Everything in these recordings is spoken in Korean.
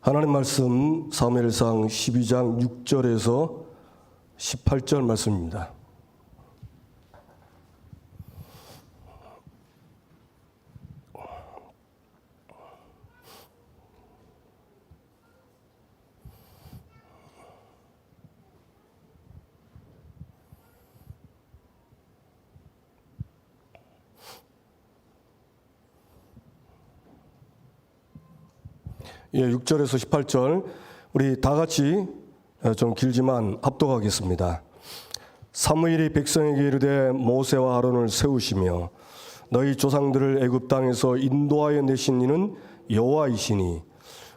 하나님 말씀 사무엘상 12장 6절에서 18절 말씀입니다. 예, 6절에서 18절 우리 다 같이 좀 길지만 합독하겠습니다. 사무엘이 백성에게 이르되 모세와 아론을 세우시며 너희 조상들을 애굽 땅에서 인도하여 내신 이는 여호와이시니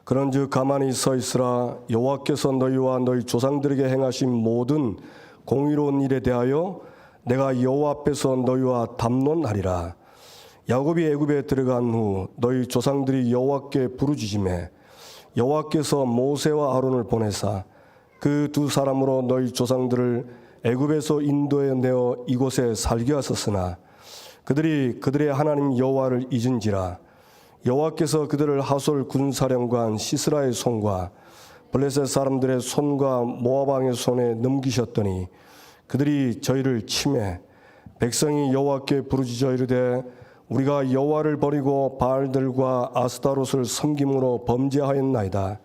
그런즉 가만히 서 있으라. 여호와께서 너희와 너희 조상들에게 행하신 모든 공의로운 일에 대하여 내가 여호와 앞에서 너희와 담론하리라. 야곱이 애굽에 들어간 후 너희 조상들이 여호와께 부르짖음에 여호와께서 모세와 아론을 보내사 그 두 사람으로 너희 조상들을 애굽에서 인도해 내어 이곳에 살게 하셨으나 그들이 그들의 하나님 여호와를 잊은지라. 여호와께서 그들을 하솔 군사령관 시스라의 손과 블레셋 사람들의 손과 모압 왕의 손에 넘기셨더니 그들이 저희를 치매 백성이 여호와께 부르짖어 이르되 우리가 여호와를 버리고 바알들과 아스타롯을 섬김으로 범죄하였나이다.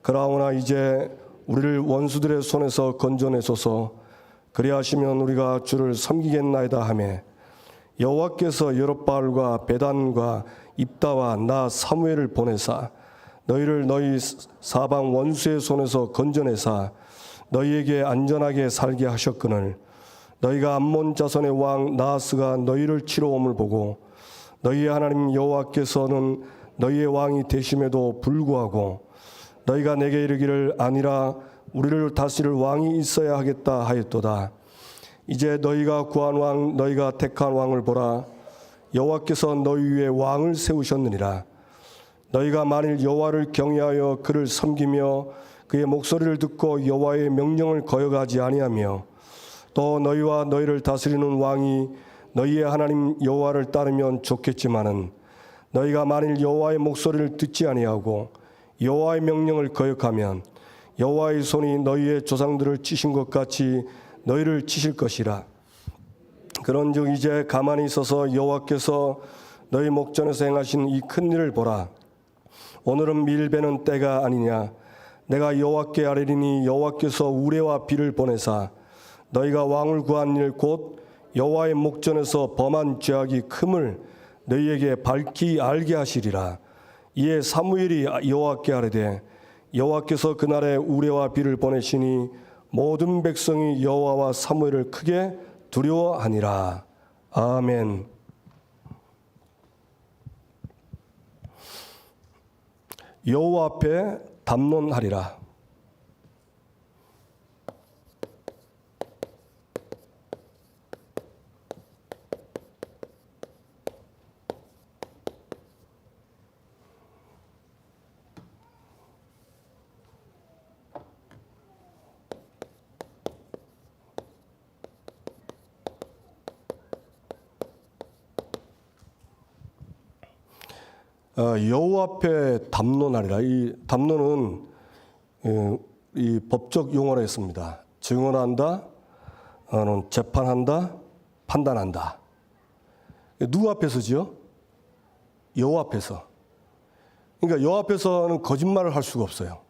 그러나 이제 우리를 원수들의 손에서 건져내소서. 그리하시면 우리가 주를 섬기겠나이다 하매 여호와께서 여롯바알과 베단과 입다와 나 사무엘을 보내사 너희를 너희 사방 원수의 손에서 건져내사 너희에게 안전하게 살게 하셨거늘 너희가 암몬 자손의 왕 나하스가 너희를 치러 옴을 보고 너희의 하나님 여호와께서는 너희의 왕이 되심에도 불구하고 너희가 내게 이르기를 아니라 우리를 다스릴 왕이 있어야 하겠다 하였도다. 이제 너희가 구한 왕 너희가 택한 왕을 보라. 여호와께서 너희 위에 왕을 세우셨느니라. 너희가 만일 여호와를 경외하여 그를 섬기며 그의 목소리를 듣고 여호와의 명령을 거역하지 아니하며 또 너희와 너희를 다스리는 왕이 너희의 하나님 여호와를 따르면 좋겠지만은 너희가 만일 여호와의 목소리를 듣지 아니하고 여호와의 명령을 거역하면 여호와의 손이 너희의 조상들을 치신 것 같이 너희를 치실 것이라. 그런즉 이제 가만히 있어서 여호와께서 너희 목전에서 행하신 이 큰 일을 보라. 오늘은 밀베는 때가 아니냐. 내가 여호와께 아뢰리니 여호와께서 우레와 비를 보내사 너희가 왕을 구한 일 곧 여호와의 목전에서 범한 죄악이 큼을 너희에게 밝히 알게 하시리라. 이에 사무엘이 여호와께 아뢰되 여호와께서 그날에 우레와 비를 보내시니 모든 백성이 여호와와 사무엘을 크게 두려워하니라. 아멘. 여호와 앞에 담론하리라. 여호와 앞에 담론하리라. 이 담론은 이 법적 용어로 했습니다. 증언한다, 재판한다, 판단한다. 누구 앞에서지요? 여호와 앞에서. 그러니까 여호와 앞에서는 거짓말을 할 수가 없어요.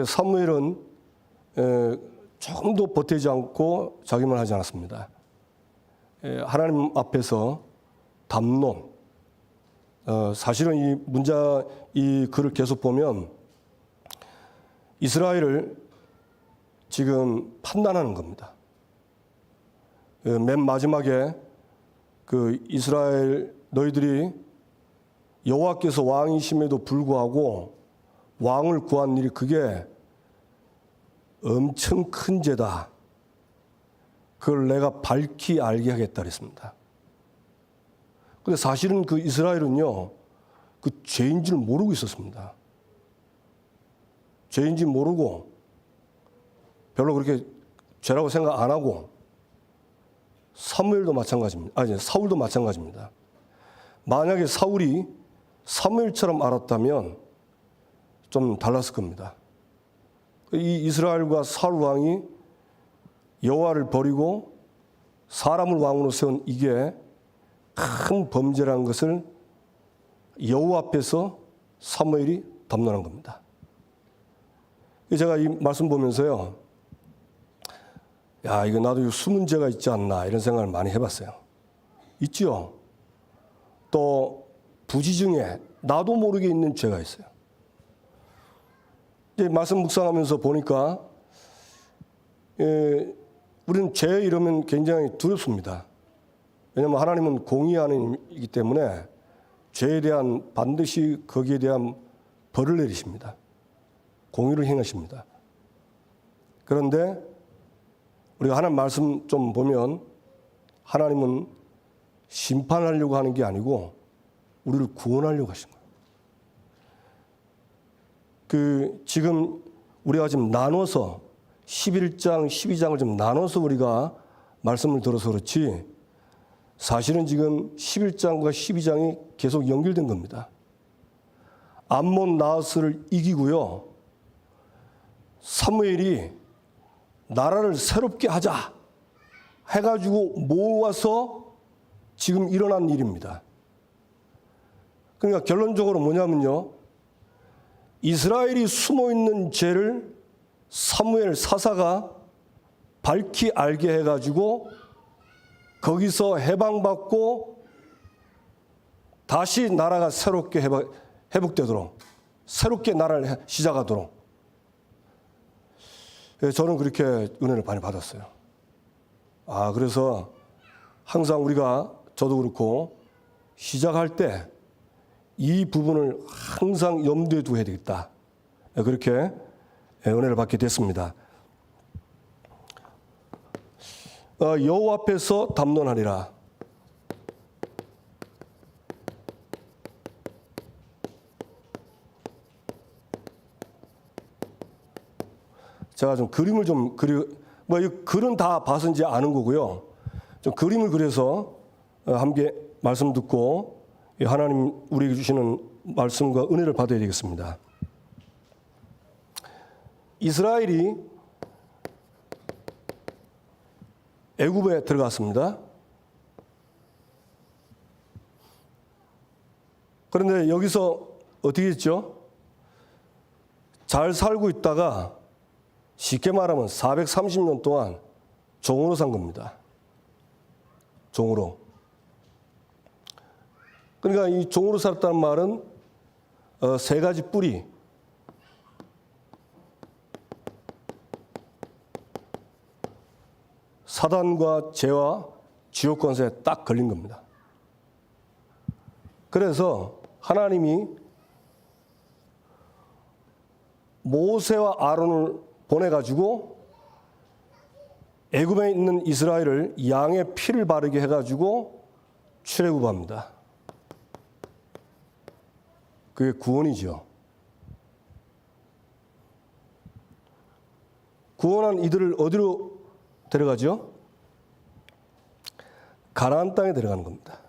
사무엘은 조금도 보태지 않고 자기 말 하지 않았습니다. 하나님 앞에서 담론. 사실은 이 글을 계속 보면 이스라엘을 지금 판단하는 겁니다. 맨 마지막에 그 이스라엘 너희들이 여호와께서 왕이심에도 불구하고 왕을 구한 일이 그게 엄청 큰 죄다. 그걸 내가 밝히 알게 하겠다 그랬습니다. 근데 사실은 그 이스라엘은요, 그 죄인 줄 모르고 있었습니다. 죄인지 모르고 별로 그렇게 죄라고 생각 안 하고 사무엘도 마찬가지입니다. 사울도 마찬가지입니다. 만약에 사울이 사무엘처럼 알았다면 좀 달랐을 겁니다. 이 이스라엘과 사울 왕이 여호와를 버리고 사람을 왕으로 세운 이게 큰 범죄라는 것을 여호와 앞에서 사무엘이 담론한 겁니다. 제가 이 말씀 보면서요, 야, 이거 나도 숨은 죄가 있지 않나 이런 생각을 많이 해봤어요. 있죠. 또 부지 중에 나도 모르게 있는 죄가 있어요. 이제 말씀 묵상하면서 보니까 우리는 죄 이러면 굉장히 두렵습니다. 왜냐하면 하나님은 공의 하나님이기 때문에 죄에 대한 반드시 거기에 대한 벌을 내리십니다. 공의를 행하십니다. 그런데 우리가 하나님 말씀 좀 보면 하나님은 심판하려고 하는 게 아니고 우리를 구원하려고 하신 거예요. 지금 우리가 지금 나눠서 11장, 12장을 좀 나눠서 우리가 말씀을 들어서 그렇지 사실은 지금 11장과 12장이 계속 연결된 겁니다. 암몬 나하스를 이기고요. 사무엘이 나라를 새롭게 하자 해가지고 모아서 지금 일어난 일입니다. 그러니까 결론적으로 뭐냐면요. 이스라엘이 숨어있는 죄를 사무엘 사사가 밝히 알게 해가지고 거기서 해방받고 다시 나라가 새롭게 회복되도록 새롭게 나라를 시작하도록 저는 그렇게 은혜를 많이 받았어요. 그래서 항상 우리가 저도 그렇고 시작할 때 이 부분을 항상 염두에 두어야 되겠다. 그렇게 은혜를 받게 됐습니다. 여호와 앞에서 담론하리라. 제가 좀 그림을 좀 이 글은 다 봐서인지 아는 거고요. 좀 그림을 그려서 함께 말씀 듣고 하나님 우리에게 주시는 말씀과 은혜를 받아야 되겠습니다. 이스라엘이 애굽에 들어갔습니다. 그런데 여기서 어떻게 했죠? 잘 살고 있다가 쉽게 말하면 430년 동안 종으로 산 겁니다. 종으로. 그러니까 이 종으로 살았다는 말은 세 가지 뿌리. 사단과 죄와 지옥 권세에 딱 걸린 겁니다. 그래서 하나님이 모세와 아론을 보내가지고 애굽에 있는 이스라엘을 양의 피를 바르게 해가지고 출애굽합니다. 그게 구원이죠. 구원한 이들을 어디로 데려가죠? 가나안 땅에 데려가는 겁니다.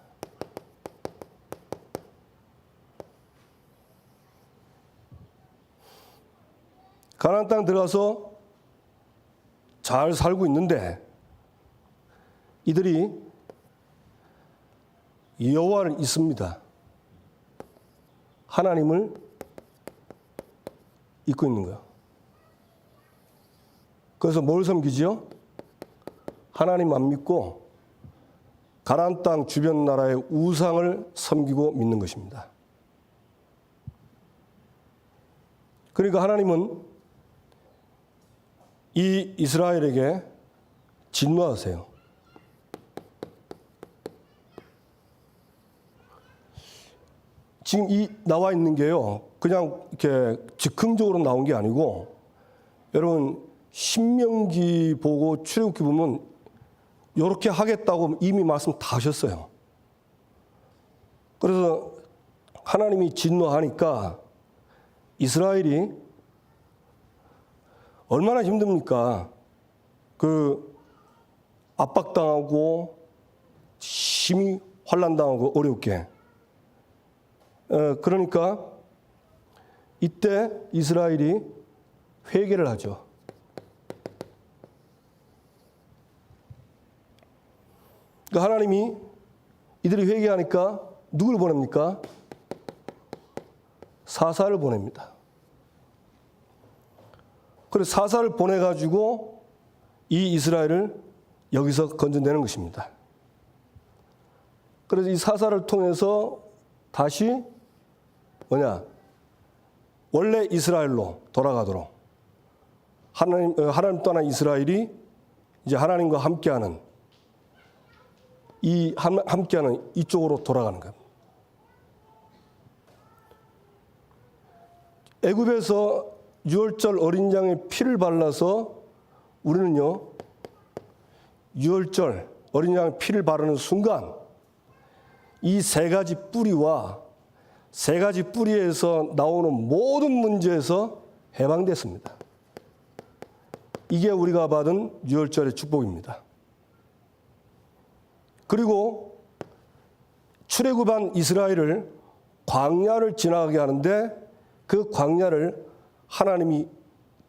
가나안 땅 들어가서 잘 살고 있는데 이들이 여호와를 잊습니다. 하나님을 잊고 있는 거예요. 그래서 뭘 섬기지요? 하나님 안 믿고 가나안 땅 주변 나라의 우상을 섬기고 믿는 것입니다. 그러니까 하나님은 이 이스라엘에게 진노하세요. 지금 이 나와 있는 게요, 그냥 이렇게 즉흥적으로 나온 게 아니고, 여러분 신명기 보고 출애굽기 보면 이렇게 하겠다고 이미 말씀 다 하셨어요. 그래서 하나님이 진노하니까 이스라엘이 얼마나 힘듭니까? 압박당하고 심히 환난당하고 어렵게. 그러니까 이때 이스라엘이 회개를 하죠. 그러니까 하나님이 이들이 회개하니까 누굴 보냅니까? 사사를 보냅니다. 그래서 사사를 보내가지고 이 이스라엘을 여기서 건져내는 것입니다. 그래서 이 사사를 통해서 다시 원래 이스라엘로 돌아가도록 하나님 떠난 이스라엘이 이제 하나님과 함께하는 함께하는 이쪽으로 돌아가는 겁니다. 애굽에서 유월절 어린 양의 피를 발라서 우리는요, 유월절 어린 양의 피를 바르는 순간 이 세 가지 뿌리와 세 가지 뿌리에서 나오는 모든 문제에서 해방됐습니다. 이게 우리가 받은 유월절의 축복입니다. 그리고 출애굽한 이스라엘을 광야를 지나가게 하는데 그 광야를 하나님이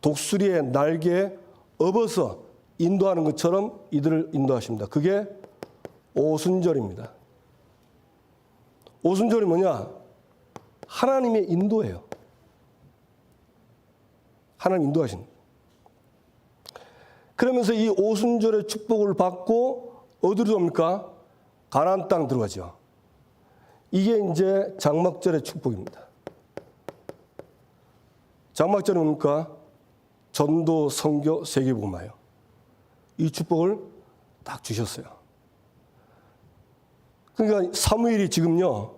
독수리의 날개에 업어서 인도하는 것처럼 이들을 인도하십니다. 그게 오순절입니다. 오순절이 뭐냐? 하나님의 인도예요. 하나님 인도하신. 그러면서 이 오순절의 축복을 받고 어디로 들어갑니까? 가나안 땅 들어가죠. 이게 이제 장막절의 축복입니다. 장막절은 뭡니까? 전도, 선교, 세계복음화예요. 이 축복을 딱 주셨어요. 그러니까 사무엘이 지금요,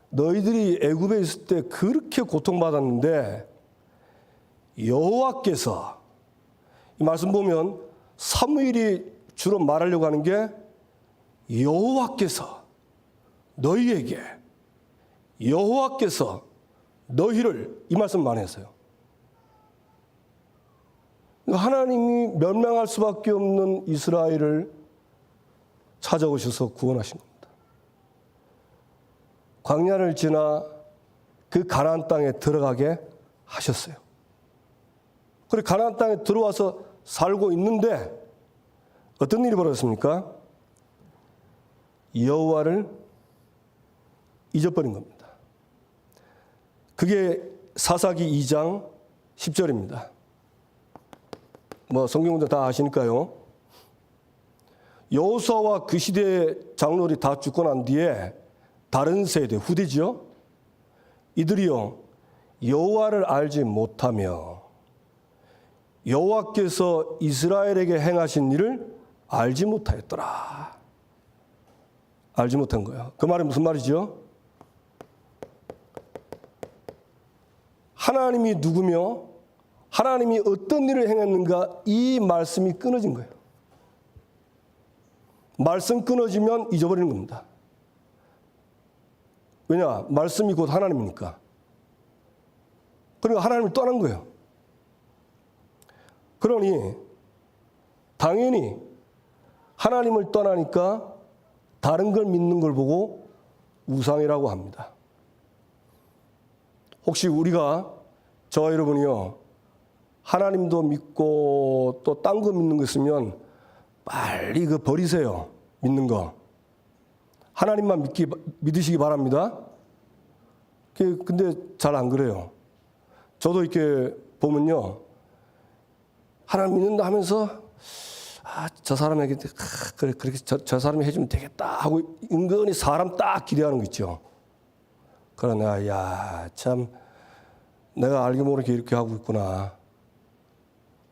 너희들이 애굽에 있을 때 그렇게 고통받았는데 여호와께서, 이 말씀 보면 사무엘이 주로 말하려고 하는 게 여호와께서 너희에게, 여호와께서 너희를, 이 말씀 많이 했어요. 하나님이 멸망할 수밖에 없는 이스라엘을 찾아오셔서 구원하신 겁니다. 광야를 지나 그 가나안 땅에 들어가게 하셨어요. 그리고 가나안 땅에 들어와서 살고 있는데 어떤 일이 벌어졌습니까? 여호와를 잊어버린 겁니다. 그게 사사기 2장 10절입니다. 성경분들 다 아시니까요. 여호수아와 그 시대의 장로들이 다 죽고 난 뒤에 다른 세대, 후대지요. 이들이요, 여호와를 알지 못하며 여호와께서 이스라엘에게 행하신 일을 알지 못하였더라. 알지 못한 거예요. 그 말이 무슨 말이죠? 하나님이 누구며 하나님이 어떤 일을 행했는가, 이 말씀이 끊어진 거예요. 말씀 끊어지면 잊어버리는 겁니다. 왜냐? 말씀이 곧 하나님이니까. 그러니까 하나님을 떠난 거예요. 그러니 당연히 하나님을 떠나니까 다른 걸 믿는 걸 보고 우상이라고 합니다. 혹시 우리가, 저와 여러분이요, 하나님도 믿고 또 딴 거 믿는 거 있으면 빨리 그 버리세요. 믿는 거. 하나님만 믿으시기 바랍니다. 근데 잘 안 그래요. 저도 이렇게 보면요, 하나님 믿는다 하면서 저 사람에게 그래 그렇게 저 사람이 해주면 되겠다 하고 은근히 사람 딱 기대하는 거 있죠. 그러나 참 내가 알게 모르게 이렇게 하고 있구나.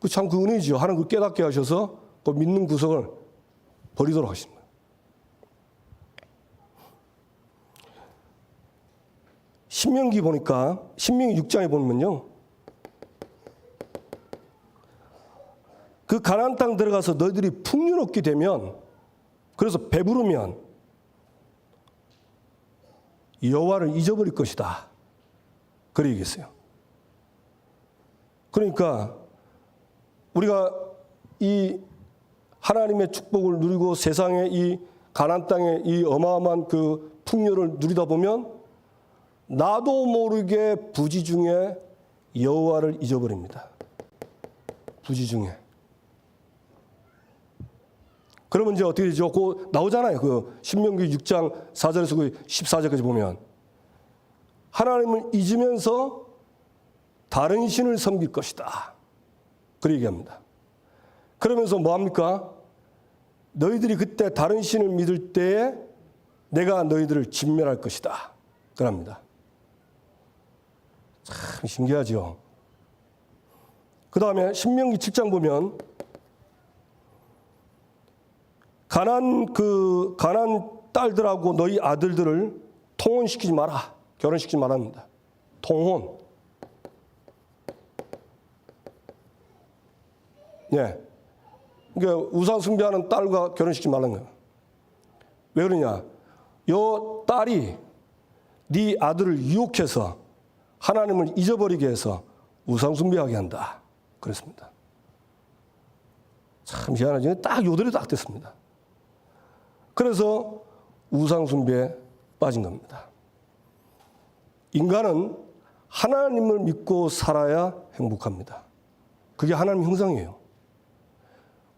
참 그 은혜죠. 하나님 그 깨닫게 하셔서 그 믿는 구석을 버리도록 하신 거예요. 신명기 보니까, 신명기 6장에 보면요, 그 가나안 땅 들어가서 너희들이 풍요롭게 되면, 그래서 배부르면 여호와를 잊어버릴 것이다. 그래 얘기했어요. 그러니까 우리가 이 하나님의 축복을 누리고 세상의 이 가나안 땅의 이 어마어마한 그 풍요를 누리다 보면 나도 모르게 부지 중에 여호와를 잊어버립니다. 부지 중에. 그러면 이제 어떻게 되죠? 그 나오잖아요. 그 신명기 6장 4절에서 그 14절까지 보면 하나님을 잊으면서 다른 신을 섬길 것이다. 그렇게 얘기합니다. 그러면서 뭐합니까? 너희들이 그때 다른 신을 믿을 때에 내가 너희들을 진멸할 것이다. 그럽니다. 참 신기하죠. 그 다음에 신명기 7장 보면 가난 딸들하고 너희 아들들을 통혼시키지 마라. 결혼시키지 말합니다. 통혼. 예. 그러니까 우상 숭배하는 딸과 결혼시키지 말라는 거예요. 왜 그러냐? 요 딸이 네 아들을 유혹해서 하나님을 잊어버리게 해서 우상 숭배하게 한다. 그랬습니다. 참 희한하죠. 딱 요들이 딱 됐습니다. 그래서 우상 숭배에 빠진 겁니다. 인간은 하나님을 믿고 살아야 행복합니다. 그게 하나님 형상이에요.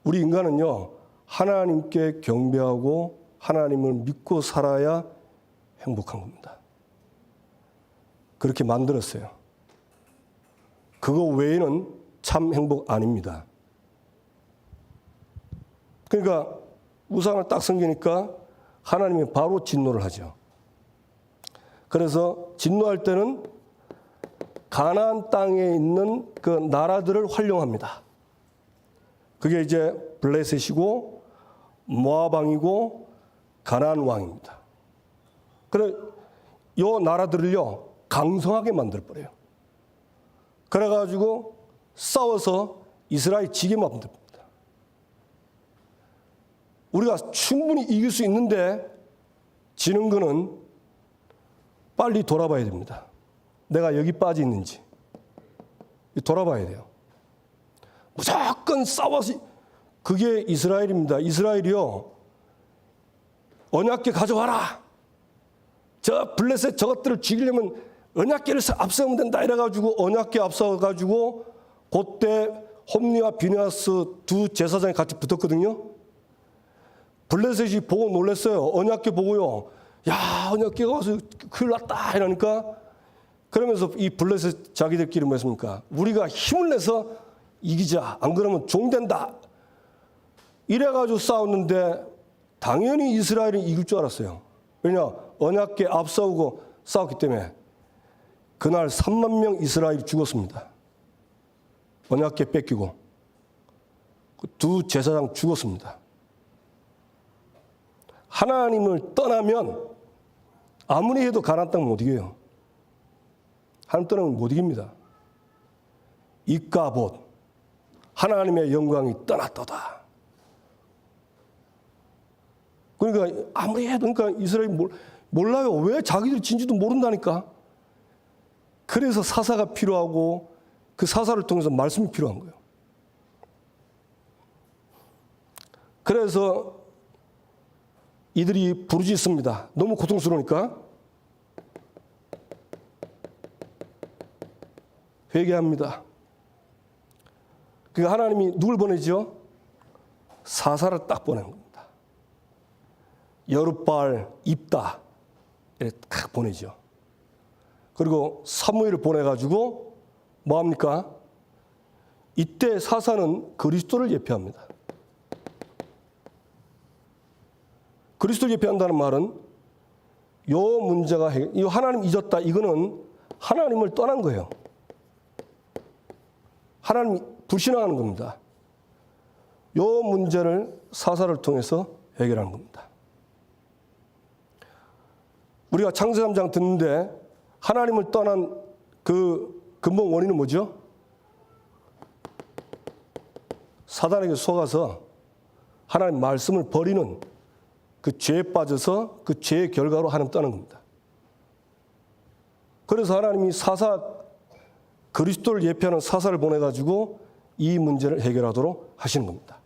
우리 인간은요, 하나님께 경배하고 하나님을 믿고 살아야 행복한 겁니다. 그렇게 만들었어요. 그거 외에는 참 행복 아닙니다. 그러니까 우상을 딱 섬기니까 하나님이 바로 진노를 하죠. 그래서 진노할 때는 가나안 땅에 있는 그 나라들을 활용합니다. 그게 이제 블레셋이고 모압 왕이고 가나안 왕입니다. 그래 요 나라들을요 강성하게 만들 버려요. 그래가지고 싸워서 이스라엘 지게 만듭니다. 우리가 충분히 이길 수 있는데 지는 거는 빨리 돌아봐야 됩니다. 내가 여기 빠져 있는지 돌아봐야 돼요. 무조건 싸워서 그게 이스라엘입니다. 이스라엘이요 언약궤 가져와라. 저 블레셋 저것들을 죽이려면 언약궤를 앞세우면 된다 이래가지고 언약궤 앞서가지고 그때 홈리와 비느하스 두 제사장이 같이 붙었거든요. 블레셋이 보고 놀랐어요. 언약궤 보고요. 야 언약궤가 와서 큰일 났다 이러니까 그러면서 이 블레셋 자기들끼리 뭐 했습니까? 우리가 힘을 내서 이기자. 안 그러면 종된다. 이래가지고 싸웠는데 당연히 이스라엘이 이길 줄 알았어요. 왜냐? 언약궤 앞서고 싸웠기 때문에 그날 3만 명 이스라엘이 죽었습니다. 언약궤 뺏기고 두 제사장 죽었습니다. 하나님을 떠나면 아무리 해도 가나안 땅 못 이겨요. 하나님 떠나면 못 이깁니다. 이까봇 하나님의 영광이 떠났도다. 그러니까 아무리 해도 그러니까 이스라엘이 몰라요. 왜 자기들이 진지도 모른다니까. 그래서 사사가 필요하고 그 사사를 통해서 말씀이 필요한 거예요. 그래서 이들이 부르짖습니다. 너무 고통스러우니까 회개합니다. 그러니까 하나님이 누굴 보내죠? 사사를 딱 보낸 겁니다. 여룻발, 입다 이렇게 딱 보내죠. 그리고 사무엘을 보내가지고 뭐합니까? 이때 사사는 그리스도를 예표합니다. 그리스도를 예표한다는 말은 요 문제가 이 하나님 잊었다. 이거는 하나님을 떠난 거예요. 하나님 불신앙하는 겁니다. 요 문제를 사사를 통해서 해결하는 겁니다. 우리가 창세 3장 듣는데 하나님을 떠난 그 근본 원인은 뭐죠? 사단에게 속아서 하나님 말씀을 버리는 그 죄에 빠져서 그 죄의 결과로 하나님 떠난 겁니다. 그래서 하나님이 사사 그리스도를 예표하는 사사를 보내가지고 이 문제를 해결하도록 하시는 겁니다.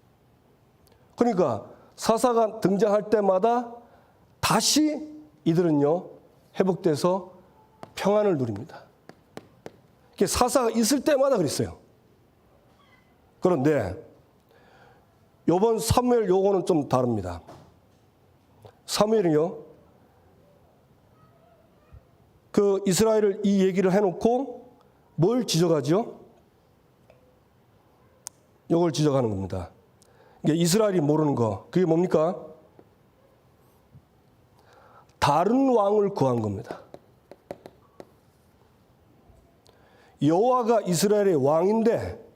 그러니까 사사가 등장할 때마다 다시 이들은요 회복돼서 평안을 누립니다. 이게 사사가 있을 때마다 그랬어요. 그런데 이번 사무엘 요거는 좀 다릅니다. 사무엘이요, 그 이스라엘을 이 얘기를 해놓고 뭘 지적하죠? 요걸 지적하는 겁니다. 이게 이스라엘이 모르는 거, 그게 뭡니까? 다른 왕을 구한 겁니다. 여호와가 이스라엘의 왕인데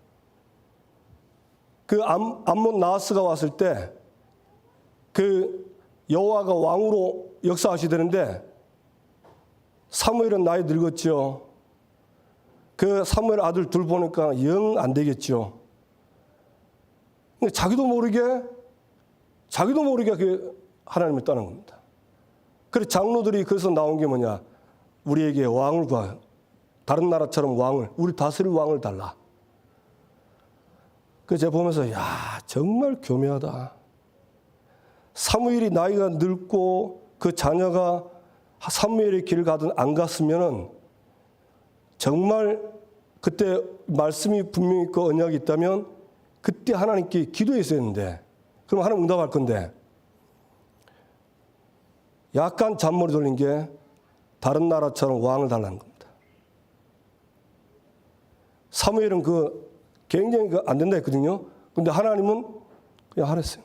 그 암몬 나하스가 왔을 때 그 여호와가 왕으로 역사하시되는데 사무엘은 나이 늙었죠. 그 사무엘 아들 둘 보니까 영 안 되겠죠. 자기도 모르게 그 하나님을 떠난 겁니다. 그래서 장로들이 거기서 나온 게 뭐냐? 우리에게 왕을 구하여, 다른 나라처럼 왕을, 우리 다스릴 왕을 달라. 그래서 제가 보면서 야, 정말 교묘하다. 사무엘이 나이가 늙고 그 자녀가 사무엘의 길을 가든 안 갔으면은 정말 그때 말씀이 분명히 있고 언약이 있다면 그때 하나님께 기도했어야 했는데, 그럼 하나님 응답할 건데 약간 잔머리 돌린 게 다른 나라처럼 왕을 달라는 겁니다. 사무엘은 그 굉장히 안 된다 했거든요. 근데 하나님은 그냥 하랬어요.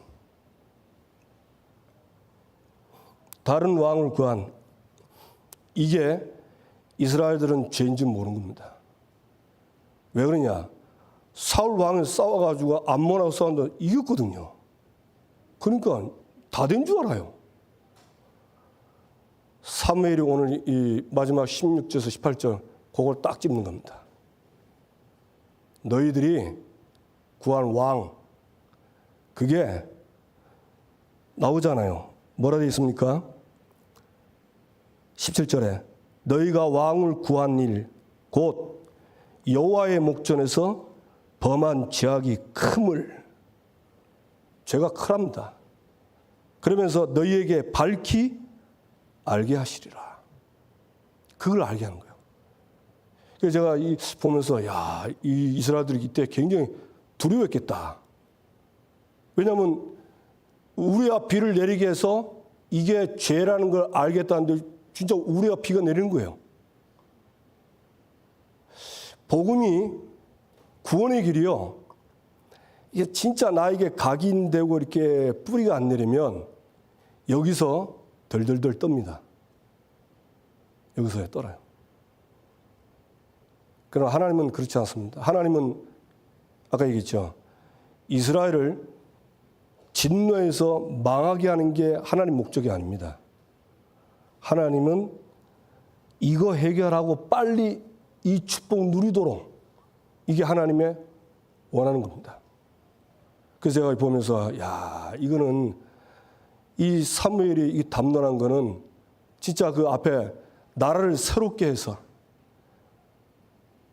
다른 왕을 구한, 이게 이스라엘들은 죄인 줄 모르는 겁니다. 왜 그러냐? 사울 왕을 싸워가지고 암몬하고 싸웠는데 이겼거든요. 그러니까 다 된 줄 알아요. 사무엘이 오늘 이 마지막 16절에서 18절 그걸 딱 짚는 겁니다. 너희들이 구한 왕, 그게 나오잖아요. 뭐라 되어 있습니까? 17절에 너희가 왕을 구한 일, 곧 여호와의 목전에서 범한 죄악이 크물, 죄가 크랍니다. 그러면서 너희에게 밝히 알게 하시리라. 그걸 알게 하는 거예요. 그래서 제가 보면서 야, 이 이스라엘들이 이때 굉장히 두려워했겠다. 왜냐하면 우리가 비를 내리게 해서 이게 죄라는 걸 알겠다는데 진짜 우리가 비가 내리는 거예요. 복음이 구원의 길이요, 이게 진짜 나에게 각인되고 이렇게 뿌리가 안 내리면 여기서 덜덜덜 떱니다. 여기서 떨어요. 그러나 하나님은 그렇지 않습니다. 하나님은 아까 얘기했죠. 이스라엘을 진노에서 망하게 하는 게 하나님 목적이 아닙니다. 하나님은 이거 해결하고 빨리 이 축복 누리도록, 이게 하나님의 원하는 겁니다. 그래서 제가 보면서 야, 이거는 이 사무엘이 이 담론한 거는 진짜 그 앞에 나라를 새롭게 해서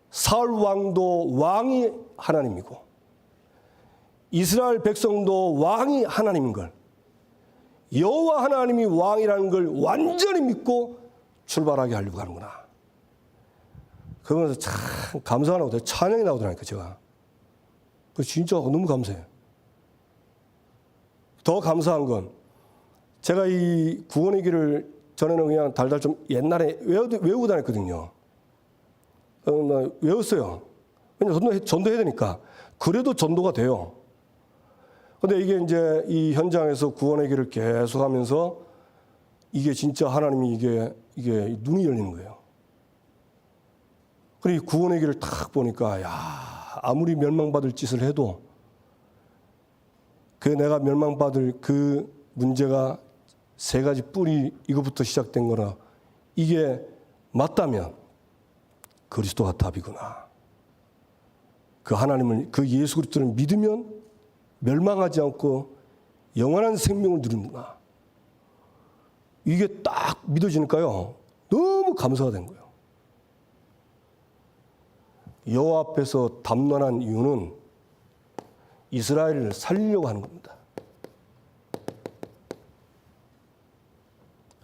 사울 왕도 왕이 하나님이고 이스라엘 백성도 왕이 하나님인 걸, 여호와 하나님이 왕이라는 걸 완전히 믿고 출발하게 하려고 하는구나. 그러면서 참 감사가 나오더라고요. 찬양이 나오더라니까 제가. 그 진짜 너무 감사해요. 더 감사한 건 제가 이 구원의 길을 전에는 그냥 달달 좀 옛날에 외우고 다녔거든요. 외웠어요. 왜냐면 전도해야 되니까. 그래도 전도가 돼요. 근데 이게 이제 이 현장에서 구원의 길을 계속 하면서 이게 진짜 하나님이 이게 눈이 열리는 거예요. 그리고 구원의 길을 딱 보니까 야, 아무리 멸망받을 짓을 해도 그 내가 멸망받을 그 문제가 세 가지 뿌리, 이것부터 시작된 거라, 이게 맞다면 그리스도가 답이구나. 그 하나님을, 그 예수 그리스도를 믿으면 멸망하지 않고 영원한 생명을 누리는구나. 이게 딱 믿어지니까요, 너무 감사가 된 거예요. 여호와 앞에서 담론한 이유는 이스라엘을 살리려고 하는 겁니다.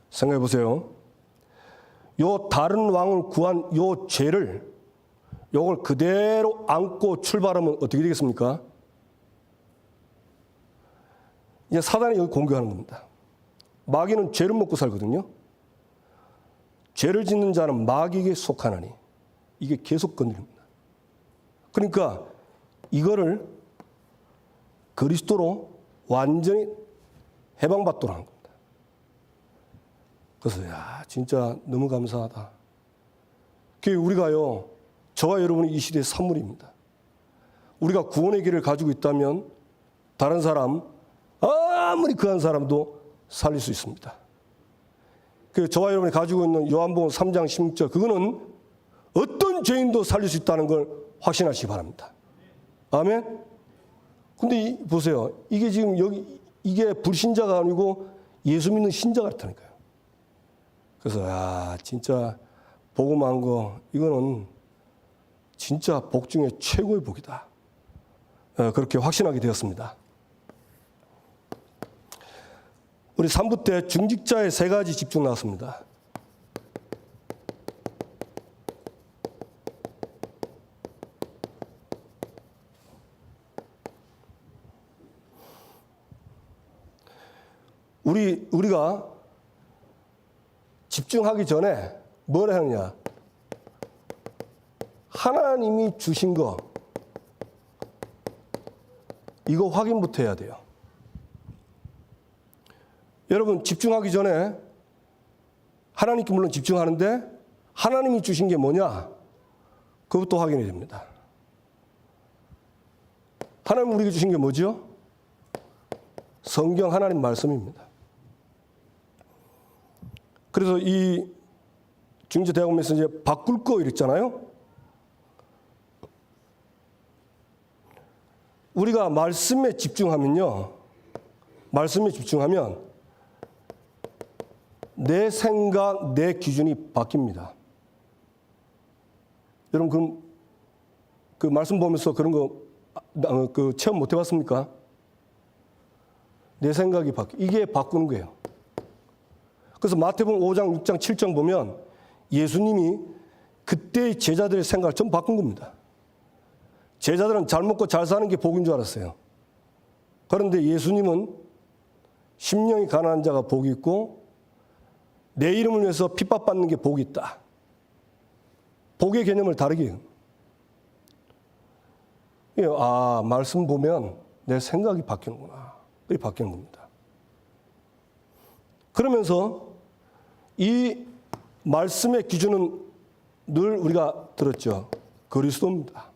생각해 보세요. 요 다른 왕을 구한 요 죄를 요걸 그대로 안고 출발하면 어떻게 되겠습니까? 이제 사단이 여기 공격하는 겁니다. 마귀는 죄를 먹고 살거든요. 죄를 짓는 자는 마귀에게 속하나니 이게 계속 건드립니다. 그러니까 이거를 그리스도로 완전히 해방받도록 하는 겁니다. 그래서 진짜 너무 감사하다. 우리가요, 저와 여러분이 이 시대의 산물입니다. 우리가 구원의 길을 가지고 있다면 다른 사람, 아무리 그한 사람도 살릴 수 있습니다. 저와 여러분이 가지고 있는 요한복음 3장 16절, 그거는 어떤 죄인도 살릴 수 있다는 걸 확신하시기 바랍니다. 아멘? 근데 보세요. 이게 지금 이게 불신자가 아니고 예수 믿는 신자 같다니까요. 그래서, 진짜 복음한 거, 이거는 진짜 복 중에 최고의 복이다. 그렇게 확신하게 되었습니다. 우리 3부 때 중직자의 3가지 집중 나왔습니다. 우리가 집중하기 전에 뭘 하느냐? 하나님이 주신 거, 이거 확인부터 해야 돼요. 여러분, 집중하기 전에 하나님께 물론 집중하는데 하나님이 주신 게 뭐냐? 그것도 확인해야 됩니다. 하나님 우리에게 주신 게 뭐죠? 성경 하나님 말씀입니다. 그래서 이 중지대학원에서 이제 바꿀 거 이랬잖아요. 우리가 말씀에 집중하면요. 말씀에 집중하면 내 생각, 내 기준이 바뀝니다. 여러분, 그럼 그 말씀 보면서 그런 거 체험 못 해봤습니까? 내 생각이 이게 바꾸는 거예요. 그래서 마태복음 5장, 6장, 7장 보면 예수님이 그때의 제자들의 생각을 좀 바꾼 겁니다. 제자들은 잘 먹고 잘 사는 게 복인 줄 알았어요. 그런데 예수님은 심령이 가난한 자가 복이 있고 내 이름을 위해서 핍박받는 게 복이 있다. 복의 개념을 다르게 해요. 말씀 보면 내 생각이 바뀌는구나. 그게 바뀌는 겁니다. 그러면서 이 말씀의 기준은 늘 우리가 들었죠. 그리스도입니다.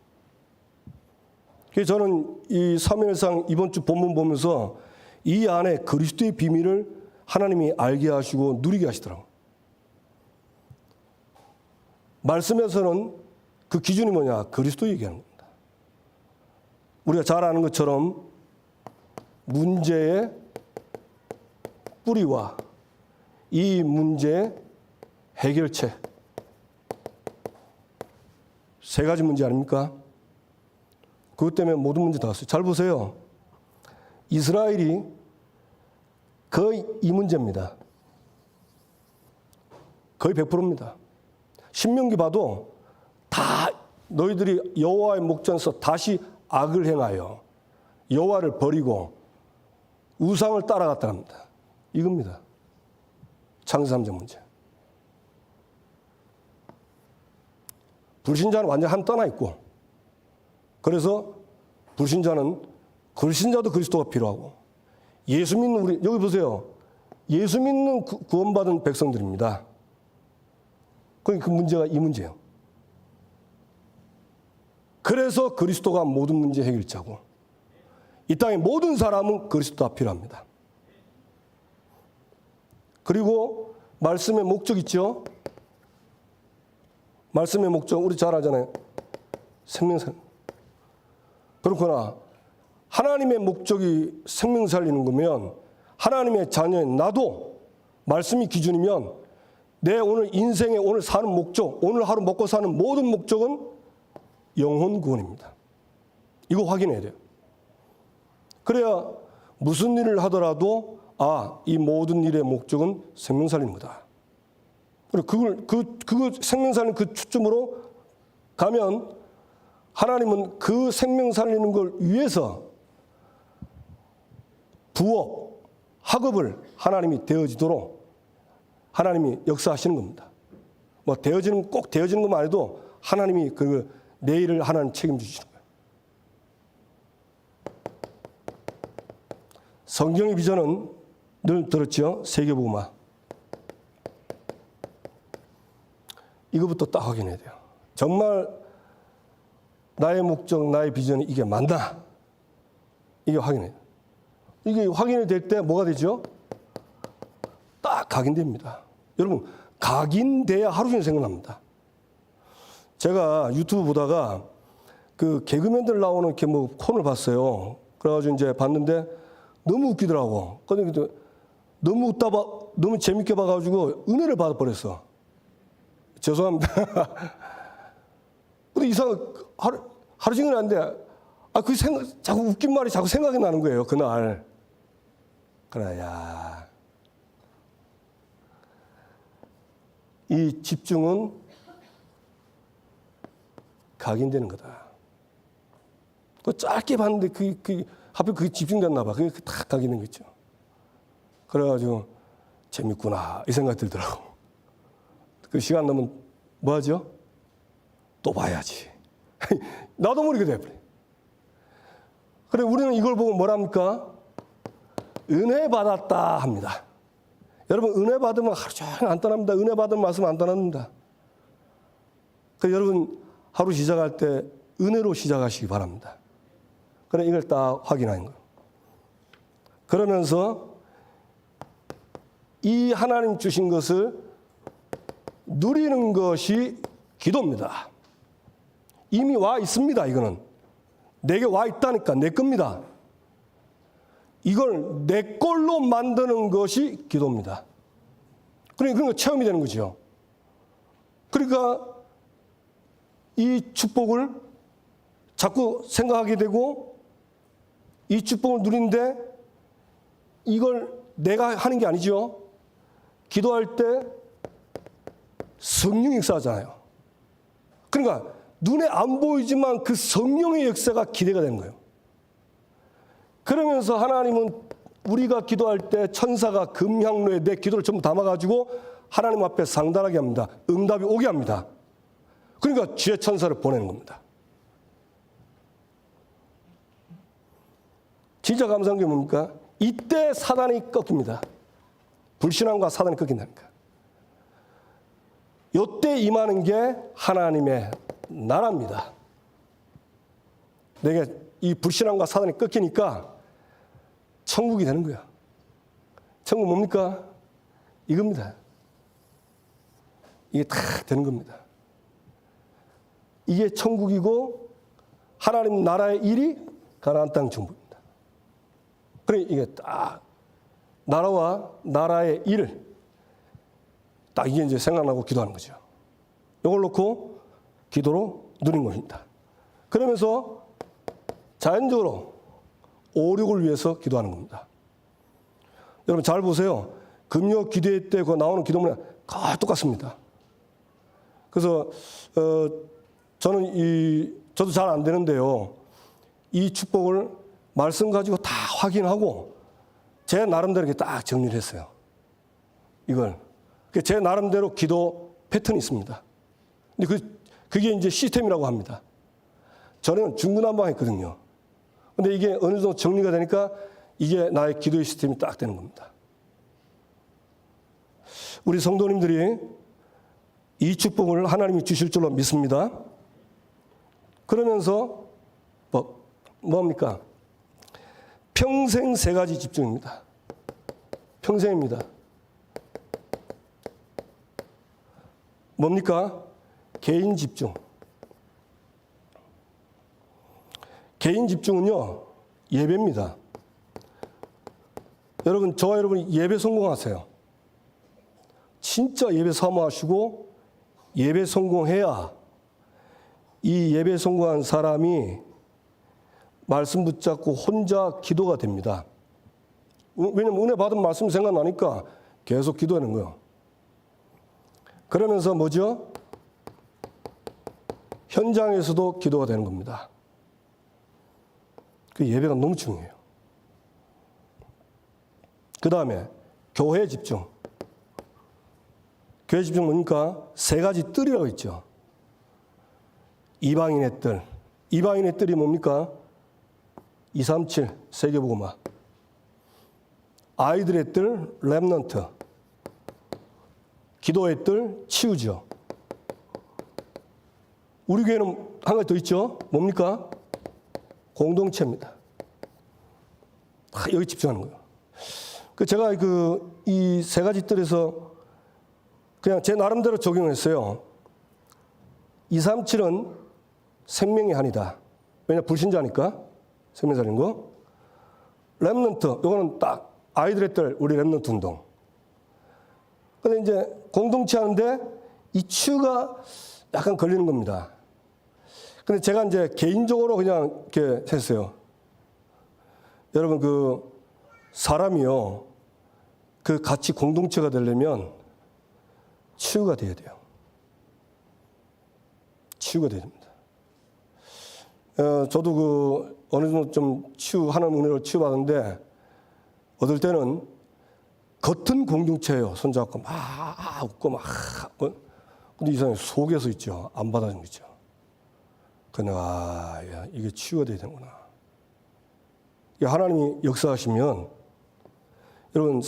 그래서 저는 이 사무엘상 이번 주 본문 보면서 이 안에 그리스도의 비밀을 하나님이 알게 하시고 누리게 하시더라고요. 말씀에서는 그 기준이 뭐냐? 그리스도 얘기하는 겁니다. 우리가 잘 아는 것처럼 문제의 뿌리와 이 문제의 해결책, 3가지 문제 아닙니까? 그것 때문에 모든 문제 다 왔어요. 잘 보세요. 이스라엘이 거의 이 문제입니다. 거의 100%입니다. 신명기 봐도 다 너희들이 여호와의 목전에서 다시 악을 행하여 여호와를 버리고 우상을 따라갔다 합니다. 이겁니다. 창세 3장 문제. 불신자는 완전히 한 떠나 있고, 그래서 불신자는 불신자도 그리스도가 필요하고, 예수 믿는 우리, 여기 보세요. 예수 믿는 구원받은 백성들입니다. 그러니까 그 문제가 이 문제예요. 그래서 그리스도가 모든 문제 해결자고, 이 땅의 모든 사람은 그리스도가 필요합니다. 그리고 말씀의 목적 있죠? 말씀의 목적 우리 잘 알잖아요. 생명 살리는. 그렇구나. 하나님의 목적이 생명 살리는 거면 하나님의 자녀인 나도 말씀이 기준이면 내 오늘 인생의 오늘 사는 목적, 오늘 하루 먹고 사는 모든 목적은 영혼 구원입니다. 이거 확인해야 돼요. 그래야 무슨 일을 하더라도 이 모든 일의 목적은 생명 살리는 거다. 그걸 생명 살리는 그 초점으로 가면 하나님은 그 생명 살리는 걸 위해서 부업, 학업을 하나님이 되어지도록 하나님이 역사하시는 겁니다. 뭐 꼭 되어지는 것만 아니도 하나님이 그 내일을 하나님 책임지시는 거예요. 성경의 비전은 늘 들었죠? 세계복음화. 이거부터 딱 확인해야 돼요. 정말 나의 목적, 나의 비전이 이게 맞나? 이게 확인해요. 이게 확인이 될 때 뭐가 되죠? 딱 각인됩니다. 여러분, 각인돼야 하루 종일 생각납니다. 제가 유튜브 보다가 그 개그맨들 나오는 이렇게 뭐 코너를 봤어요. 그래가지고 이제 봤는데 너무 웃기더라고. 근데 너무 재밌게 봐가지고 은혜를 받아버렸어. 죄송합니다. 근데 하루 종일 하는데, 자꾸 웃긴 말이 자꾸 생각이 나는 거예요, 그날. 그래, 야. 이 집중은 각인되는 거다. 그 짧게 봤는데, 하필 그게 집중됐나 봐. 그게 딱 각인된 거죠. 그래가지고, 재밌구나, 이 생각이 들더라고. 그 시간 나면 뭐 하죠? 또 봐야지. 나도 모르게 돼버려. 그래, 우리는 이걸 보고 뭐랍니까? 은혜 받았다 합니다. 여러분, 은혜 받으면 하루 종일 안 떠납니다. 은혜 받은 말씀 안 떠납니다. 그래서 여러분, 하루 시작할 때 은혜로 시작하시기 바랍니다. 그래, 이걸 딱 확인하는 거예요. 그러면서 이 하나님 주신 것을 누리는 것이 기도입니다. 이미 와 있습니다, 이거는. 내게 와 있다니까, 내 겁니다. 이걸 내 걸로 만드는 것이 기도입니다. 그러니까 체험이 되는 거죠. 그러니까 이 축복을 자꾸 생각하게 되고 이 축복을 누리는데 이걸 내가 하는 게 아니죠. 기도할 때 성령이 역사하잖아요. 그러니까 눈에 안 보이지만 그 성령의 역사가 기대가 되는 거예요. 그러면서 하나님은 우리가 기도할 때 천사가 금향로에 내 기도를 전부 담아가지고 하나님 앞에 상달하게 합니다. 응답이 오게 합니다. 그러니까 주의 천사를 보내는 겁니다. 진짜 감사한 게 뭡니까? 이때 사단이 꺾입니다. 불신앙과 사단이 꺾인다니까. 이때 임하는 게 하나님의 나라입니다. 내게 이 불신앙과 사단이 꺾이니까 천국이 되는 거야. 천국 뭡니까? 이겁니다. 이게 다 되는 겁니다. 이게 천국이고 하나님 나라의 일이 가나안 땅 정부입니다. 그래 이게 딱 나라와 나라의 일을 딱 이게 이제 생각나고 기도하는 거죠. 이걸 놓고 기도로 누린 것입니다. 그러면서 자연적으로 오륙을 위해서 기도하는 겁니다. 여러분 잘 보세요. 금요 기도회 때 그 나오는 기도문이 다 똑같습니다. 그래서 저도 잘 안 되는데요. 이 축복을 말씀 가지고 다 확인하고 제 나름대로 이렇게 딱 정리를 했어요. 이걸 제 나름대로 기도 패턴이 있습니다. 근데 그게 이제 시스템이라고 합니다. 저는 중구난방했거든요. 근데 이게 어느 정도 정리가 되니까 이게 나의 기도의 시스템이 딱 되는 겁니다. 우리 성도님들이 이 축복을 하나님이 주실 줄로 믿습니다. 그러면서 뭐합니까? 평생 세 가지 집중입니다. 평생입니다. 뭡니까? 개인 집중. 개인 집중은요, 예배입니다. 여러분, 저와 여러분이 예배 성공하세요. 진짜 예배 사모하시고 예배 성공해야 이 예배 성공한 사람이 말씀 붙잡고 혼자 기도가 됩니다. 왜냐면 은혜 받은 말씀 생각나니까 계속 기도하는 거예요. 그러면서 뭐죠? 현장에서도 기도가 되는 겁니다. 그 예배가 너무 중요해요. 그 다음에 교회 집중. 교회 집중 뭡니까? 세 가지 뜰이라고 있죠. 이방인의 뜰. 이방인의 뜰이 뭡니까? 237 세계복음화. 아이들의 뜰 렘넌트. 기도의 뜰 치우죠. 우리 교회는 한 가지 더 있죠. 뭡니까? 공동체입니다. 여기 집중하는 거예요. 제가 이 세 가지 뜰에서 그냥 제 나름대로 적용했어요. 237은 생명의 한이다. 왜냐 불신자니까 생명 살린 거. 렘넌트 이거는 딱 아이들의 뜰 우리 렘넌트 운동. 근데 이제 공동체 하는데 이 치유가 약간 걸리는 겁니다. 근데 제가 이제 개인적으로 그냥 이렇게 했어요. 여러분 사람이요 같이 공동체가 되려면 치유가 돼야 돼요. 치유가 돼야 됩니다. 저도 어느 정도 좀 하나님 은혜로 치유받았는데 어떨 때는 겉은 공동체예요. 손잡고 막 웃고 막. 근데 이 사람이 속에서 있죠. 안 받아주는 거 있죠. 그래 야, 이게 치유가 돼야 되는구나. 하나님이 역사하시면 여러분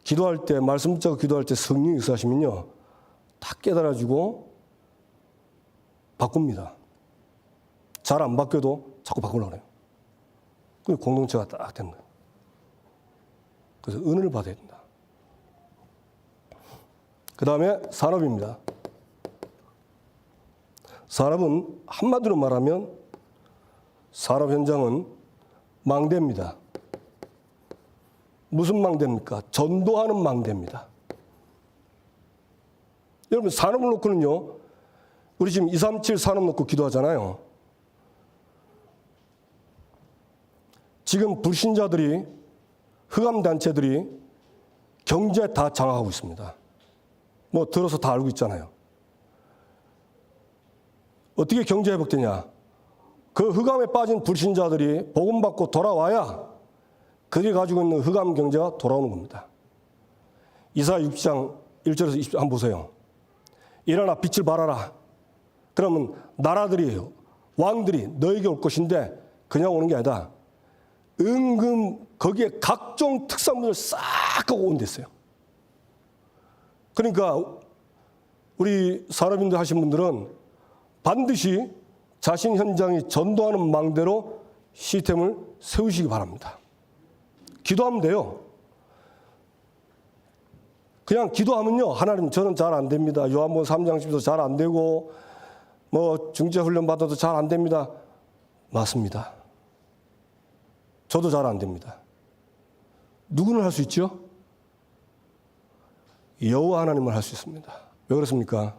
기도할 때 말씀 붙잡고 기도할 때 성령이 역사하시면요. 다 깨달아주고 바꿉니다. 잘 안 바뀌어도 자꾸 바꾸려고 그래요. 그 공동체가 딱 되는 거예요. 그래서 은혜를 받아야 된다. 그 다음에 산업입니다. 산업은 한마디로 말하면 산업 현장은 망대입니다. 무슨 망대입니까? 전도하는 망대입니다. 여러분 산업을 놓고는요. 우리 지금 237 산업 놓고 기도하잖아요. 지금 불신자들이 흑암단체들이 경제 다 장악하고 있습니다. 뭐 들어서 다 알고 있잖아요. 어떻게 경제 회복되냐? 그 흑암에 빠진 불신자들이 복음받고 돌아와야 그들이 가지고 있는 흑암 경제가 돌아오는 겁니다. 이사야 6장 1절에서 20절 한번 보세요. 일어나 빛을 발하라. 그러면 나라들이 왕들이 너에게 올 것인데 그냥 오는 게 아니다. 은금 거기에 각종 특산물을 싹 하고 온댔어요. 그러니까 우리 산업인들 하신 분들은 반드시 자신 현장이 전도하는 망대로 시스템을 세우시기 바랍니다. 기도하면 돼요. 그냥 기도하면요. 하나님 저는 잘 안 됩니다. 요한복음 3장 10도 잘 안 되고 뭐 중재훈련 받아도 잘 안 됩니다. 맞습니다. 저도 잘 안 됩니다. 누구는 할 수 있죠? 여호와 하나님은 할 수 있습니다. 왜 그렇습니까?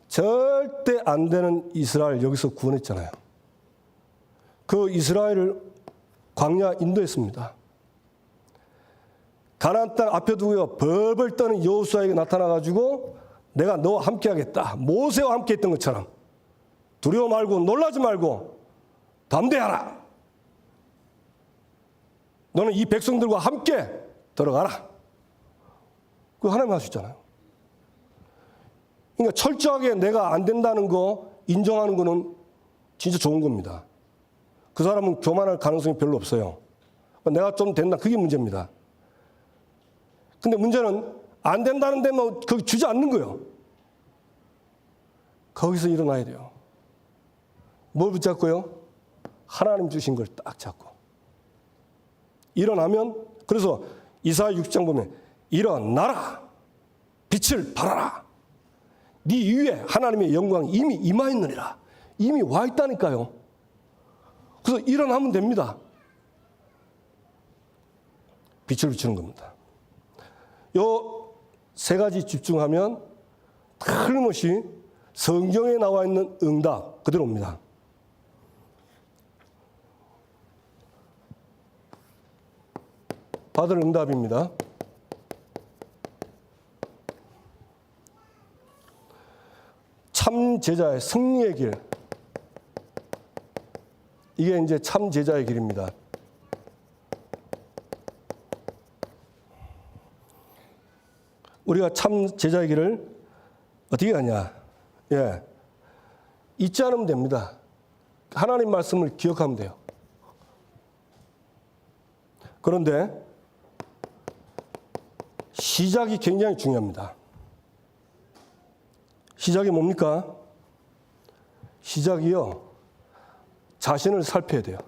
절대 안 되는 이스라엘 여기서 구원했잖아요. 그 이스라엘을 광야 인도했습니다. 가나안 땅 앞에 두고요 벌벌 떠는 여호수아에게 나타나가지고 내가 너와 함께하겠다. 모세와 함께했던 것처럼 두려워 말고 놀라지 말고 담대하라. 너는 이 백성들과 함께 들어가라. 그거 하나님 할 수 있잖아요. 그러니까 철저하게 내가 안 된다는 거 인정하는 거는 진짜 좋은 겁니다. 그 사람은 교만할 가능성이 별로 없어요. 내가 좀 된다. 그게 문제입니다. 근데 문제는 안 된다는 데만 거기 주지 않는 거예요. 거기서 일어나야 돼요. 뭘 붙잡고요? 하나님 주신 걸 딱 잡고. 일어나면 그래서 이사야 6장 보면 일어나라. 빛을 발하라. 네 위에 하나님의 영광이 이미 임하였느니라. 이미 와 있다니까요. 그래서 일어나면 됩니다. 빛을 비추는 겁니다. 요 세 가지 집중하면 틀림없이 성경에 나와 있는 응답 그대로 옵니다. 받을 응답입니다. 참 제자의 승리의 길. 이게 이제 참 제자의 길입니다. 우리가 참 제자의 길을 어떻게 가냐? 예. 잊지 않으면 됩니다. 하나님 말씀을 기억하면 돼요. 그런데 시작이 굉장히 중요합니다. 시작이 뭡니까? 시작이요. 자신을 살펴야 돼요.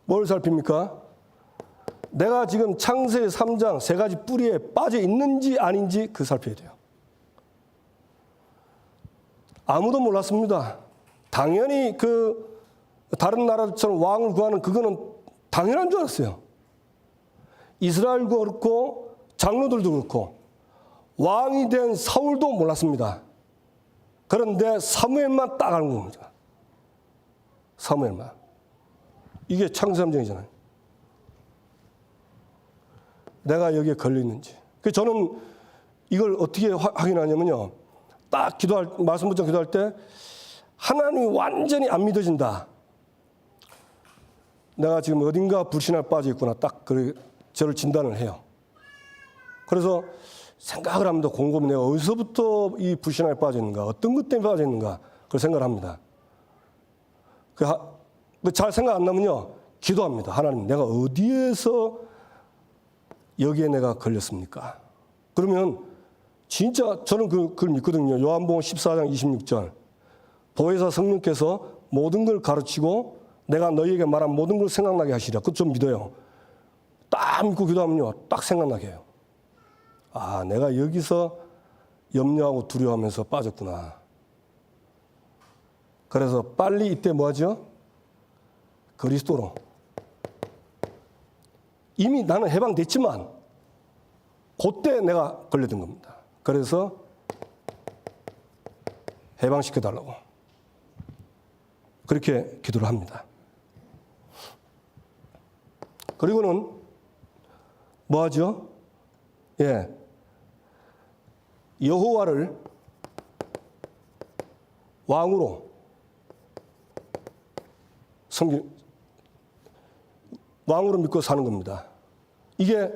뭘 살핍니까? 내가 지금 창세기 3장 세 가지 뿌리에 빠져 있는지 아닌지 그 살펴야 돼요. 아무도 몰랐습니다. 당연히 그 다른 나라처럼 왕을 구하는 그거는 당연한 줄 알았어요. 이스라엘도 그렇고 장로들도 그렇고 왕이 된 사울도 몰랐습니다. 그런데 사무엘만 딱 아는 겁니다. 사무엘만. 이게 창세기 3장이잖아요. 내가 여기에 걸려 있는지. 그래서 저는 이걸 어떻게 확인하냐면요. 딱 말씀 붙잡고 기도할 때 하나님이 완전히 안 믿어진다. 내가 지금 어딘가 불신에 빠져 있구나. 딱 저를 진단을 해요. 그래서 생각을 합니다. 곰곰이 내가 어디서부터 이 불신에 빠져 있는가, 어떤 것 때문에 빠져 있는가, 그걸 생각을 합니다. 잘 생각 안 나면요, 기도합니다. 하나님, 내가 어디에서 여기에 내가 걸렸습니까? 그러면 진짜 저는 그걸 믿거든요. 요한복음 14장 26절. 보혜사 성령께서 모든 걸 가르치고 내가 너희에게 말한 모든 걸 생각나게 하시리라. 그것 좀 믿어요. 딱 믿고 기도하면요, 딱 생각나게 해요. 아, 내가 여기서 염려하고 두려워하면서 빠졌구나. 그래서 빨리 이때 뭐 하죠? 그리스도로. 이미 나는 해방됐지만 그때 내가 걸려든 겁니다. 그래서 해방시켜달라고 그렇게 기도를 합니다. 그리고는 뭐 하죠? 예. 여호와를 왕으로 왕으로 믿고 사는 겁니다. 이게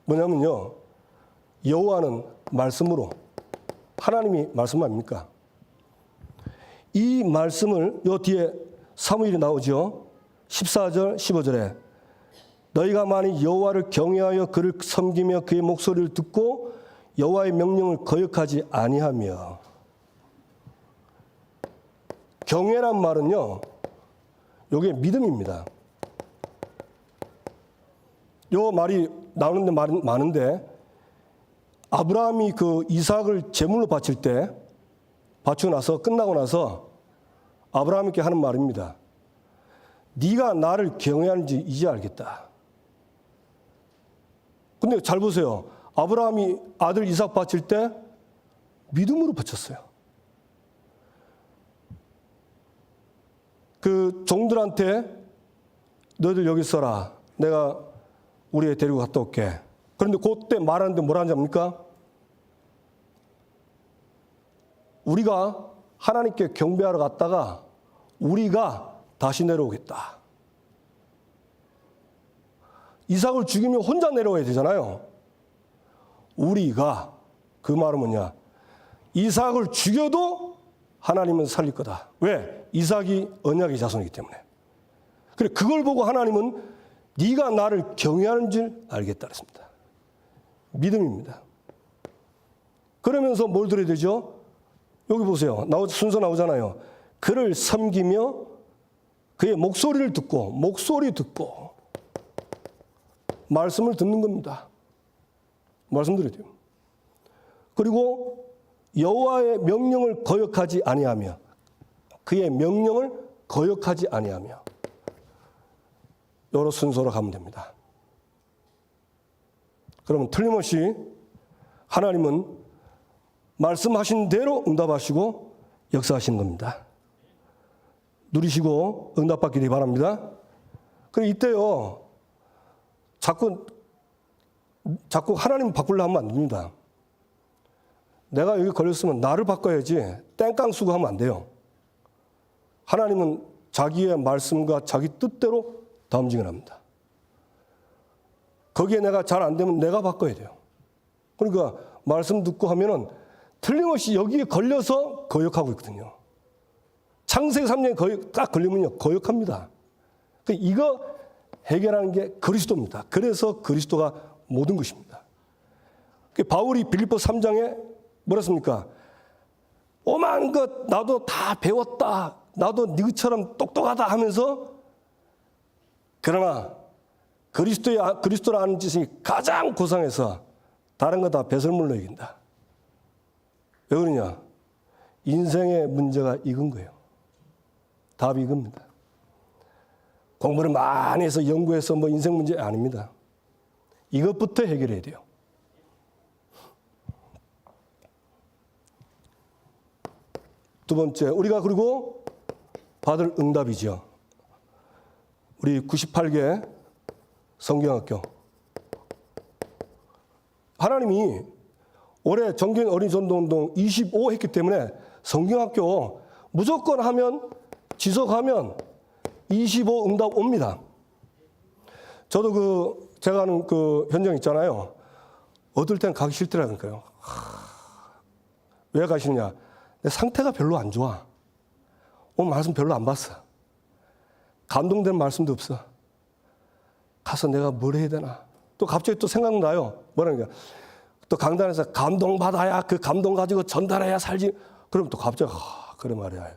뭐냐면요. 여호와는 말씀으로, 하나님이 말씀 아닙니까? 이 말씀을 요 뒤에 사무엘이 나오죠. 14절 15절에 너희가 만일 여호와를 경외하여 그를 섬기며 그의 목소리를 듣고 여호와의 명령을 거역하지 아니하며. 경외란 말은요, 요게 믿음입니다. 요 말이 나오는데 많은데, 아브라함이 그 이삭을 제물로 바칠 때, 바치고 나서 끝나고 나서 아브라함께 하는 말입니다. 네가 나를 경외하는지 이제 알겠다. 근데 잘 보세요. 아브라함이 아들 이삭 바칠 때 믿음으로 바쳤어요. 그 종들한테 너희들 여기 있어라. 내가 우리 애 데리고 갔다 올게. 그런데 그때 말하는데 뭐라는지 압니까? 우리가 하나님께 경배하러 갔다가 우리가 다시 내려오겠다. 이삭을 죽이면 혼자 내려와야 되잖아요. 우리가, 그 말은 뭐냐? 이삭을 죽여도 하나님은 살릴 거다. 왜? 이삭이 언약의 자손이기 때문에. 그래, 그걸 보고 하나님은 네가 나를 경외하는 줄 알겠다 그랬습니다. 믿음입니다. 그러면서 뭘 들어야 되죠? 여기 보세요. 순서 나오잖아요. 그를 섬기며 그의 목소리를 듣고, 목소리 듣고 말씀을 듣는 겁니다. 말씀 드려야 돼요. 그리고 여호와의 명령을 거역하지 아니하며, 그의 명령을 거역하지 아니하며, 여러 순서로 가면 됩니다. 그러면 틀림없이 하나님은 말씀하신 대로 응답하시고 역사하시는 겁니다. 누리시고 응답받기를 바랍니다. 그리고 이때요, 자꾸 하나님 바꾸려 하면 안 됩니다. 내가 여기 걸렸으면 나를 바꿔야지 땡깡 쓰고 하면 안 돼요. 하나님은 자기의 말씀과 자기 뜻대로 다 움직여 납니다. 거기에 내가 잘 안 되면 내가 바꿔야 돼요. 그러니까 말씀 듣고 하면은 틀림없이 여기에 걸려서 거역하고 있거든요. 창세기 3년에 딱 걸리면요, 거역합니다. 이거 해결하는 게 그리스도입니다. 그래서 그리스도가 모든 것입니다. 바울이 빌립보 3장에 뭐라 했습니까? 오만 것 나도 다 배웠다. 나도 너처럼 똑똑하다 하면서 그러나 그리스도를 아는 지식이 가장 고상해서 다른 거 다 배설물로 여긴다. 왜 그러냐? 인생의 문제가 익은 거예요. 답이 이겁니다. 공부를 많이 해서 연구해서 뭐 인생 문제 아닙니다. 이것부터 해결해야 돼요. 두 번째, 우리가 그리고 받을 응답이죠. 우리 98개 성경학교. 하나님이 올해 정경 어린이 전도운동 25 했기 때문에 성경학교 무조건 하면 지속하면 25 응답 옵니다. 저도 제가 하는 그 현장 있잖아요. 어떨 땐 가기 싫더라고요. 왜 가시느냐? 내 상태가 별로 안 좋아. 오늘 말씀 별로 안 봤어. 감동된 말씀도 없어. 가서 내가 뭘 해야 되나? 또 갑자기 또 생각나요. 뭐라는 거야? 또 강단에서 감동받아야 그 감동 가지고 전달해야 살지. 그럼 또 갑자기 그래 말이야.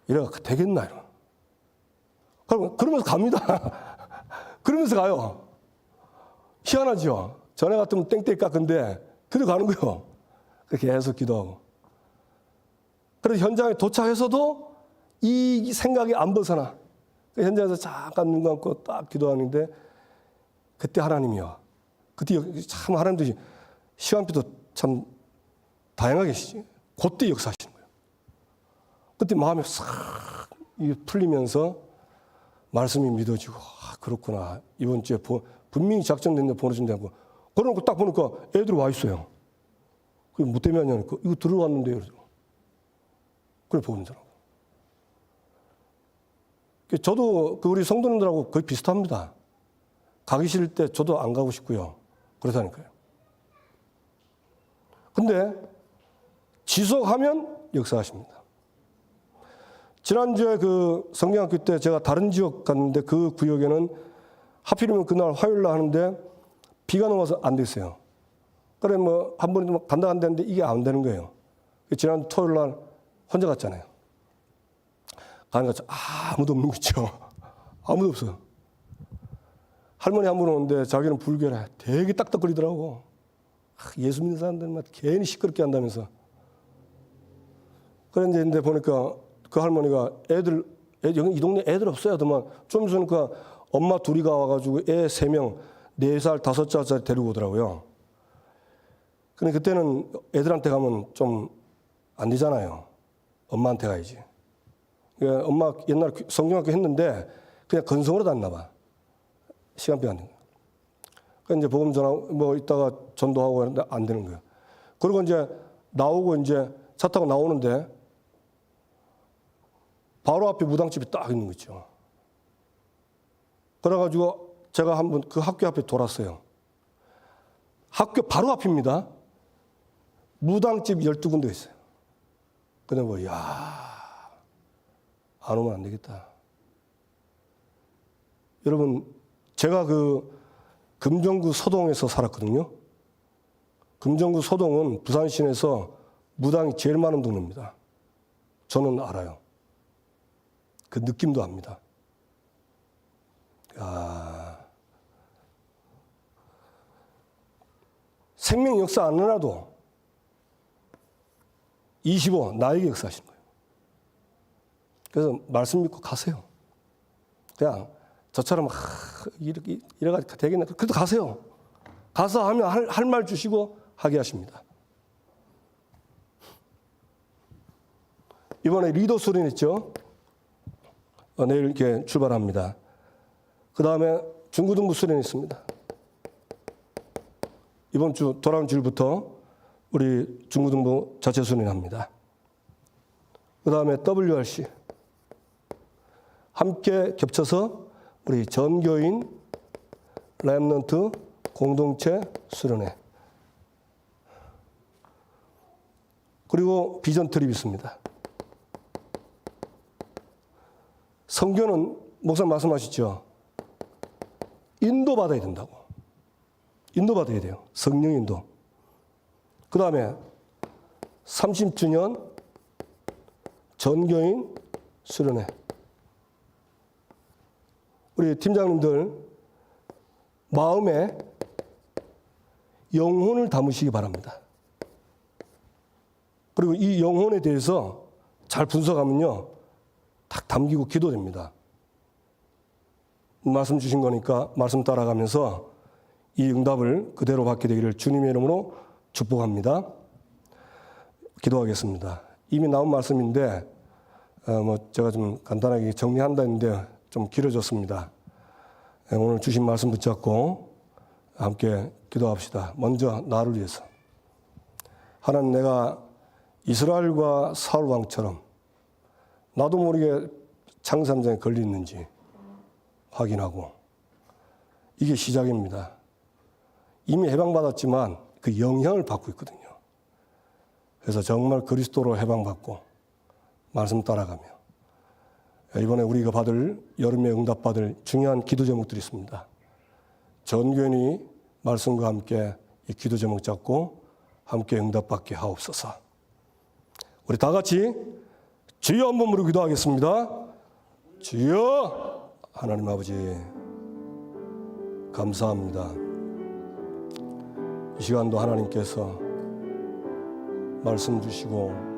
이래가 되겠나? 그러면서 갑니다. 그러면서 가요. 희한하죠? 전에 같으면 땡땡 깎은데 그래도 가는 거예요. 계속 기도하고. 그래서 현장에 도착해서도 이 생각이 안 벗어나. 현장에서 잠깐 눈 감고 딱 기도하는데 그때 하나님이요. 그때 참 하나님도 시간표도 참 다양하게 계시지. 그때 역사하시는 거예요. 그때 마음이 싹 풀리면서 말씀이 믿어지고 그렇구나. 이번 주에 분명히 작정됐는데 보내준다고. 그러고 딱 보니까 애들이 와 있어요. 그게 뭐 때문에 하냐니까 이거 들어왔는데요. 그래 보는더라고. 저도 우리 성도님들하고 거의 비슷합니다. 가기 싫을 때 저도 안 가고 싶고요. 그렇다니까요. 근데 지속하면 역사하십니다. 지난주에 그 성경학교 때 제가 다른 지역 갔는데 그 구역에는 하필이면 그날 화요일 날 하는데 비가 넘어서 안 됐어요. 그래 뭐 한 번도 간다 한다는데 이게 안 되는 거예요. 지난 토요일 날 혼자 갔잖아요. 가니까 아무도 없는 거 있죠. 아무도 없어요. 할머니 한 분 오는데 자기는 불교라 되게 딱딱거리더라고. 예수 믿는 사람들만 괜히 시끄럽게 한다면서. 그런데 보니까 그 할머니가 이 동네 애들 없어요. 하더만 좀 있으니까 엄마 둘이 가와가지고 애 3명, 4살, 5살짜리 데리고 오더라고요. 근데 그때는 애들한테 가면 좀 안 되잖아요. 엄마한테 가야지. 그러니까 엄마 옛날에 성경학교 했는데 그냥 건성으로 다녔나 봐. 시간표 안 되는 거야. 그러니까 이제 복음 전하고 뭐 이따가 전도하고 하는데 안 되는 거야. 그리고 이제 나오고 이제 차 타고 나오는데 바로 앞에 무당집이 딱 있는 거죠. 그래가지고 제가 한번 그 학교 앞에 돌았어요. 학교 바로 앞입니다. 무당집 12군데 있어요. 근데 안 오면 안 되겠다. 여러분, 제가 그 금정구 소동에서 살았거든요. 금정구 소동은 부산 시내에서 무당이 제일 많은 동네입니다. 저는 알아요. 그 느낌도 압니다. 생명 역사 안 하나도 25 나에게 역사하시는 거예요. 그래서 말씀 믿고 가세요. 그냥 저처럼 이래가지고 되겠네. 그래도 가세요. 가서 하면 할 말 주시고 하게 하십니다. 이번에 리더 수련 있죠? 내일 이렇게 출발합니다. 그 다음에 중고등부 수련이 있습니다. 이번 주 돌아온 주일부터 우리 중고등부 자체 수련합니다. 그 다음에 WRC 함께 겹쳐서 우리 전교인 렘넌트 공동체 수련회, 그리고 비전 트립이 있습니다. 선교는 목사님 말씀하셨죠. 인도받아야 된다고. 인도받아야 돼요. 성령 인도. 그 다음에 30주년 전교인 수련회. 우리 팀장님들 마음에 영혼을 담으시기 바랍니다. 그리고 이 영혼에 대해서 잘 분석하면요, 딱 담기고 기도됩니다. 말씀 주신 거니까 말씀 따라가면서 이 응답을 그대로 받게 되기를 주님의 이름으로 축복합니다. 기도하겠습니다. 이미 나온 말씀인데 제가 좀 간단하게 정리한다 했는데 좀 길어졌습니다. 오늘 주신 말씀 붙잡고 함께 기도합시다. 먼저 나를 위해서. 하나님, 내가 이스라엘과 사울 왕처럼 나도 모르게 창삼장에 걸렸는지 확인하고, 이게 시작입니다. 이미 해방받았지만 그 영향을 받고 있거든요. 그래서 정말 그리스도로 해방받고 말씀 따라가며, 이번에 우리가 받을, 여름에 응답받을 중요한 기도 제목들이 있습니다. 전교인이 말씀과 함께 이 기도 제목 잡고 함께 응답받게 하옵소서. 우리 다 같이 주여 한번 부르고 기도하겠습니다. 주여. 하나님 아버지 감사합니다. 이 시간도 하나님께서 말씀 주시고